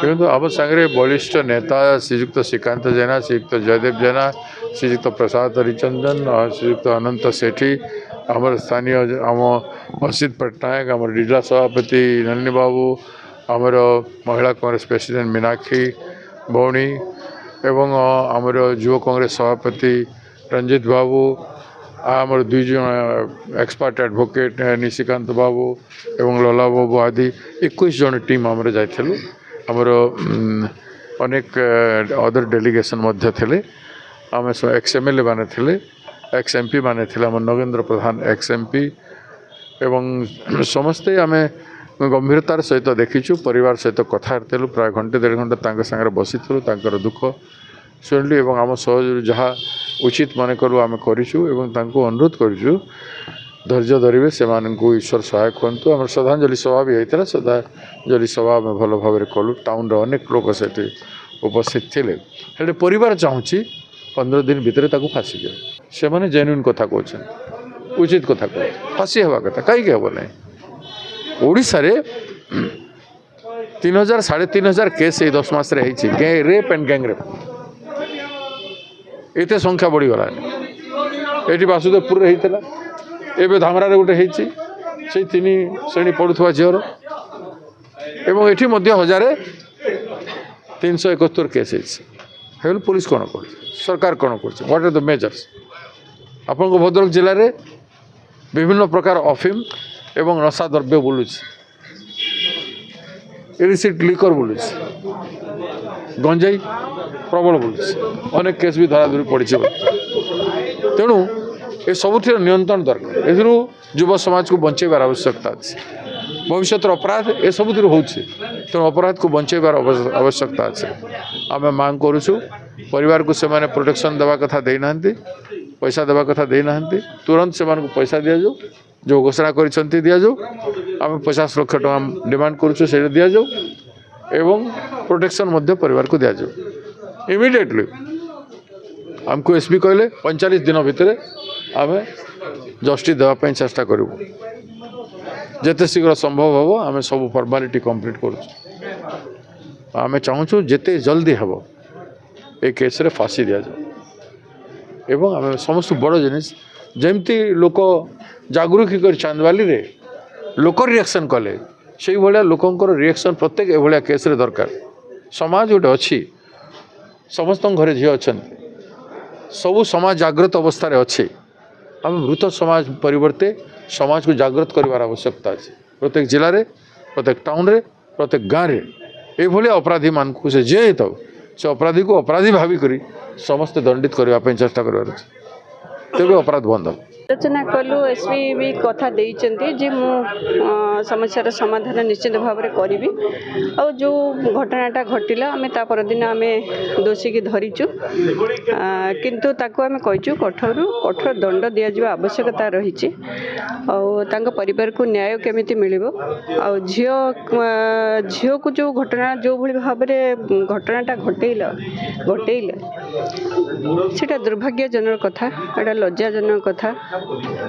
କିନ୍ତୁ ଆମ ସାଙ୍ଗରେ ବଳିଷ୍ଠ ନେତା ଶ୍ରୀଯୁକ୍ତ ଶ୍ରୀକାନ୍ତ ଜେନା, ଶ୍ରୀଯୁକ୍ତ ଜୟଦେବ ଜେନା, ଶ୍ରୀଯୁକ୍ତ ପ୍ରସାଦ ହରିଚନ୍ଦନ, ଶ୍ରୀଯୁକ୍ତ ଅନନ୍ତ ସେଠୀ, ଆମର ସ୍ଥାନୀୟ ଆମ ଅସିତ ପଟ୍ଟନାୟକ, ଆମର ଜିଲ୍ଲା ସଭାପତି ନଳିନୀ ବାବୁ, ଆମର ମହିଳା କଂଗ୍ରେସ ପ୍ରେସିଡେଣ୍ଟ ମୀନାକ୍ଷୀ ଭଉଣୀ ଏବଂ ଆମର ଯୁବ କଂଗ୍ରେସ ସଭାପତି ରଞ୍ଜିତ ବାବୁ, ଆମର 2 ଜଣ ଏକ୍ସପର୍ଟ ଆଡଭୋକେଟ୍ ନିଶିକାନ୍ତ ବାବୁ ଏବଂ ଲଲା ବାବୁ ଆଦି 21 ଜଣ ଟିମ୍ ଆମର ଯାଇଥିଲୁ। ଆମର ଅନେକ ଅଦର ଡେଲିଗେସନ୍ ମଧ୍ୟ ଥିଲେ। ଆମେ ଏକ୍ସ MLA ମାନେ ଥିଲେ, ଏକ୍ସ MP ମାନେ ଥିଲେ, ଆମ ନଗେନ୍ଦ୍ର ପ୍ରଧାନ ଏକ୍ସ MP ଏବଂ ସମସ୍ତେ ଆମେ ଗମ୍ଭୀରତାର ସହିତ ଦେଖିଛୁ, ପରିବାର ସହିତ କଥା ହେଉଥିଲୁ, ପ୍ରାୟ ଘଣ୍ଟେ 1.5 ଘଣ୍ଟା ତାଙ୍କ ସାଙ୍ଗରେ ବସିଥିଲୁ, ତାଙ୍କର ଦୁଃଖ ଶୁଣିଲୁ ଏବଂ ଆମ ସହଯୋଗ ଯାହା ଉଚିତ ମନେ କରୁ ଆମେ କରିଛୁ ଏବଂ ତାଙ୍କୁ ଅନୁରୋଧ କରିଛୁ ଧୈର୍ଯ୍ୟ ଧରିବେ, ସେମାନଙ୍କୁ ଈଶ୍ୱର ସହାୟକ ହୁଅନ୍ତୁ। ଆମର ଶ୍ରଦ୍ଧାଞ୍ଜଳି ସଭା ବି ହେଇଥିଲା, ଶ୍ରଦ୍ଧାଞ୍ଜଳି ସଭା ଆମେ ଭଲ ଭାବରେ କଲୁ। ଟାଉନର ଅନେକ ଲୋକ ସେଠି ଉପସ୍ଥିତ ଥିଲେ। ହେଲେ ପରିବାର ଚାହୁଁଛି 15 ଦିନ ଭିତରେ ତାକୁ ଫାଶୀ ଦିଅ। ସେମାନେ ଜେନ୍ୟୁନ୍ କଥା କହୁଛନ୍ତି, ଉଚିତ କଥା କହୁଛନ୍ତି, ଫାଶୀ ହେବା କଥା, କାହିଁକି ହେବ ନାହିଁ? ଓଡ଼ିଶାରେ 3000 3500 କେସ୍ ଏଇ 10 ମାସରେ ହେଇଛି, ରେପ୍ ଆଣ୍ଡ ଗ୍ୟାଙ୍ଗ ରେପ୍। ଏତେ ସଂଖ୍ୟା ବଢ଼ିଗଲାଣି। ଏଠି ବାସୁଦେବପୁରରେ ହେଇଥିଲା, ଏବେ ଧାମରାରେ ଗୋଟେ ହେଇଛି, ସେଇ 3 ଶ୍ରେଣୀ ପଢ଼ୁଥିବା ଝିଅର, ଏବଂ ଏଠି ମଧ୍ୟ 1371 କେସ୍ ହେଇଛି। ହେଲେ ପୁଲିସ କ'ଣ କରୁଛି, ସରକାର କ'ଣ କରୁଛି? What R the measures? ଆପଣଙ୍କ ଭଦ୍ରକ ଜିଲ୍ଲାରେ ବିଭିନ୍ନ ପ୍ରକାର ଅଫିମ ଏବଂ ନଶା ଦ୍ରବ୍ୟ ବୁଲୁଛି, ଇଲିସିଟ୍ ଲିକର ବୁଲୁଛି, ଗଞ୍ଜେଇ ପ୍ରବଳ ବୁଲୁଛି, ଅନେକ କେସ୍ ବି ଧରାଧରି ପଡ଼ିଛି। ତେଣୁ ଏସବୁଥିର ନିୟନ୍ତ୍ରଣ ଦରକାର। ଏଥିରୁ ଯୁବ ସମାଜକୁ ବଞ୍ଚାଇବାର ଆବଶ୍ୟକତା ଅଛି। ଭବିଷ୍ୟତର ଅପରାଧ ଏସବୁଥିରୁ ହେଉଛି, ତେଣୁ ଅପରାଧକୁ ବଞ୍ଚାଇବାର ଆବଶ୍ୟକତା ଅଛି। ଆମେ ମାଗ କରୁଛୁ, ପରିବାରକୁ ସେମାନେ ପ୍ରୋଟେକ୍ସନ୍ ଦେବା କଥା ଦେଇନାହାନ୍ତି, ପଇସା ଦେବା କଥା ଦେଇନାହାନ୍ତି, ତୁରନ୍ତ ସେମାନଙ୍କୁ ପଇସା ଦିଆଯାଉ, ଯେଉଁ ଘୋଷଣା କରିଛନ୍ତି ଦିଆଯାଉ। ଆମେ 50 ଲକ୍ଷ ଟଙ୍କା ଡିମାଣ୍ଡ କରୁଛୁ, ସେଇଟା ଦିଆଯାଉ ଏବଂ ପ୍ରୋଟେକ୍ସନ୍ ମଧ୍ୟ ପରିବାରକୁ ଦିଆଯାଉ। ଇମିଡ଼ିଏଟଲି ଆମକୁ SP କହିଲେ 45 ଦିନ ଭିତରେ ଆମେ ଜଷ୍ଟିସ୍ ଦେବା ପାଇଁ ଚେଷ୍ଟା କରିବୁ। ଯେତେ ଶୀଘ୍ର ସମ୍ଭବ ହେବ ଆମେ ସବୁ ଫର୍ମାଲିଟି କମ୍ପ୍ଲିଟ୍ କରୁଛୁ। ଆମେ ଚାହୁଁଛୁ ଯେତେ ଜଲ୍ଦି ହେବ ଏ କେସ୍ରେ ଫାଶୀ ଦିଆଯାଉ ଏବଂ ଆମେ ସମସ୍ତ ବଡ଼ ଜିନିଷ ଯେମିତି ଲୋକ ଜାଗୃତି କରି ଚାନ୍ଦବାଲିରେ ଲୋକ ରିଆକ୍ସନ୍ କଲେ, ସେଇଭଳିଆ ଲୋକଙ୍କର ରିଆକ୍ସନ୍ ପ୍ରତ୍ୟେକ ଏଭଳିଆ କେସ୍ରେ ଦରକାର। ସମାଜ ଗୋଟେ ଅଛି, ସମସ୍ତଙ୍କ ଘରେ ଝିଅ ଅଛନ୍ତି, ସବୁ ସମାଜ ଜାଗ୍ରତ ଅବସ୍ଥାରେ ଅଛି। ଆମେ ମୃତ ସମାଜ ପରିବର୍ତ୍ତେ ସମାଜକୁ ଜାଗ୍ରତ କରିବାର ଆବଶ୍ୟକତା ଅଛି। ପ୍ରତ୍ୟେକ ଜିଲ୍ଲାରେ, ପ୍ରତ୍ୟେକ ଟାଉନରେ, ପ୍ରତ୍ୟେକ ଗାଁରେ ଏଭଳିଆ ଅପରାଧୀମାନଙ୍କୁ ସେ ଯିଏ ହେଇଥାଉ, ସେ ଅପରାଧୀକୁ ଅପରାଧୀ ଭାବିକରି ସମସ୍ତେ ଦଣ୍ଡିତ କରିବା ପାଇଁ ଚେଷ୍ଟା କରିବାର ଅଛି, ତେବେ ଅପରାଧ ବନ୍ଦ ହେବ। ଆଲୋଚନା କଲୁ। SP ବି କଥା ଦେଇଛନ୍ତି ଯେ ମୁଁ ସମସ୍ୟାର ସମାଧାନ ନିଶ୍ଚିତ ଭାବରେ କରିବି। ଆଉ ଯେଉଁ ଘଟଣାଟା ଘଟିଲା ଆମେ ତା ପରଦିନ ଆମେ ଦୋଷୀକି ଧରିଛୁ, କିନ୍ତୁ ତାକୁ ଆମେ କହିଛୁ କଠୋରରୁ କଠୋର ଦଣ୍ଡ ଦିଆଯିବା ଆବଶ୍ୟକତା ରହିଛି। ଆଉ ତାଙ୍କ ପରିବାରକୁ ନ୍ୟାୟ କେମିତି ମିଳିବ, ଆଉ ଝିଅକୁ ଯେଉଁ ଘଟଣା ଯେଉଁଭଳି ଭାବରେ ଘଟଣାଟା ଘଟେଇଲେ ସେଇଟା ଦୁର୍ଭାଗ୍ୟଜନକ କଥା, ଏଇଟା ଲଜ୍ଜାଜନକ କଥା।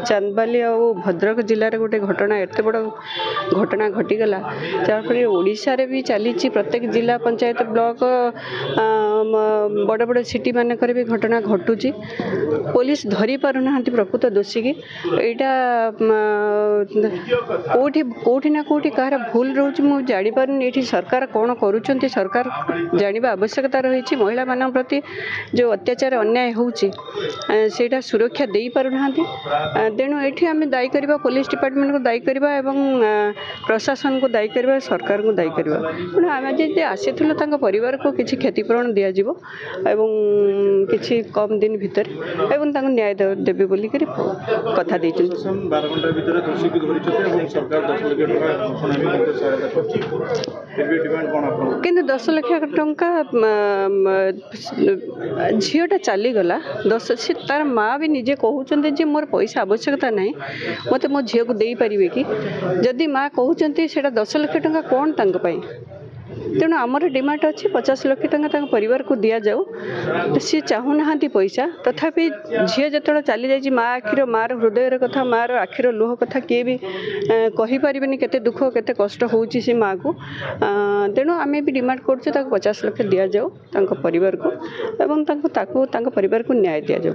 ଚାନ୍ଦବାଲି ଆଉ ଭଦ୍ରକ ଜିଲ୍ଲାରେ ଗୋଟେ ଘଟଣା, ଏତେ ବଡ଼ ଘଟଣା ଘଟିଗଲା, ଯାହାଫଳରେ ଓଡ଼ିଶାରେ ବି ଚାଲିଛି ପ୍ରତ୍ୟେକ ଜିଲ୍ଲା ପଞ୍ଚାୟତ ବ୍ଲକ ବଡ଼ ବଡ଼ ସିଟି ମାନଙ୍କରେ ବି ଘଟଣା ଘଟୁଛି। ପୋଲିସ ଧରି ପାରୁନାହାନ୍ତି ପ୍ରକୃତ ଦୋଷୀକି। ଏଇଟା କେଉଁଠି ନା କେଉଁଠି କାହାର ଭୁଲ ରହୁଛି, ମୁଁ ଜାଣିପାରୁନି। ଏଇଠି ସରକାର କ'ଣ କରୁଛନ୍ତି, ସରକାର ଜାଣିବା ଆବଶ୍ୟକତା ରହିଛି। ମହିଳାମାନଙ୍କ ପ୍ରତି ଯେଉଁ ଅତ୍ୟାଚାର ଅନ୍ୟାୟ ହେଉଛି ସେଇଟା ସୁରକ୍ଷା ଦେଇପାରୁନାହାନ୍ତି। ତେଣୁ ଏଠି ଆମେ ଦାୟୀ କରିବା ପୋଲିସ ଡିପାର୍ଟମେଣ୍ଟକୁ ଦାୟୀ କରିବା ଏବଂ ପ୍ରଶାସନକୁ ଦାୟୀ କରିବା, ସରକାରଙ୍କୁ ଦାୟୀ କରିବା। ତେଣୁ ଆମେ ଯଦି ଆସିଥିଲୁ ତାଙ୍କ ପରିବାରକୁ କିଛି କ୍ଷତିପୂରଣ ଦିଆଯିବ ଏବଂ କିଛି କମ୍ ଦିନ ଭିତରେ ଏବଂ ତାଙ୍କୁ ନ୍ୟାୟ ଦେବେ ବୋଲିକରି କଥା ଦେଇଛନ୍ତି। କିନ୍ତୁ 10 ଲକ୍ଷ ଟଙ୍କା ଝିଅଟା ଚାଲିଗଲା, ସେ ତାର ମା ବି ନିଜେ କହୁଛନ୍ତି ଯେ ମୋର ପଇସା ଆବଶ୍ୟକତା ନାହିଁ, ମୋତେ ମୋ ଝିଅକୁ ଦେଇପାରିବେ କି? ଯଦି ମା କହୁଛନ୍ତି ସେଇଟା 10 ଲକ୍ଷ ଟଙ୍କା କ'ଣ ତାଙ୍କ ପାଇଁ? तेणु आमर डिमांड अच्छी 50 लाख टंका परिवार को दि जाऊ सी चाहूना पैसा तथापि झील जो चली जाइए माँ आखिर मार हृदय कथा मार आखिर लुह कथा किए भी कहीपर केते दुख केते कष्ट होउची से माँ को तेणु आम भी डिमांड करुँ 50 लाख दि जाऊ परिवार को एवं परिवार को न्याय दि जाऊ।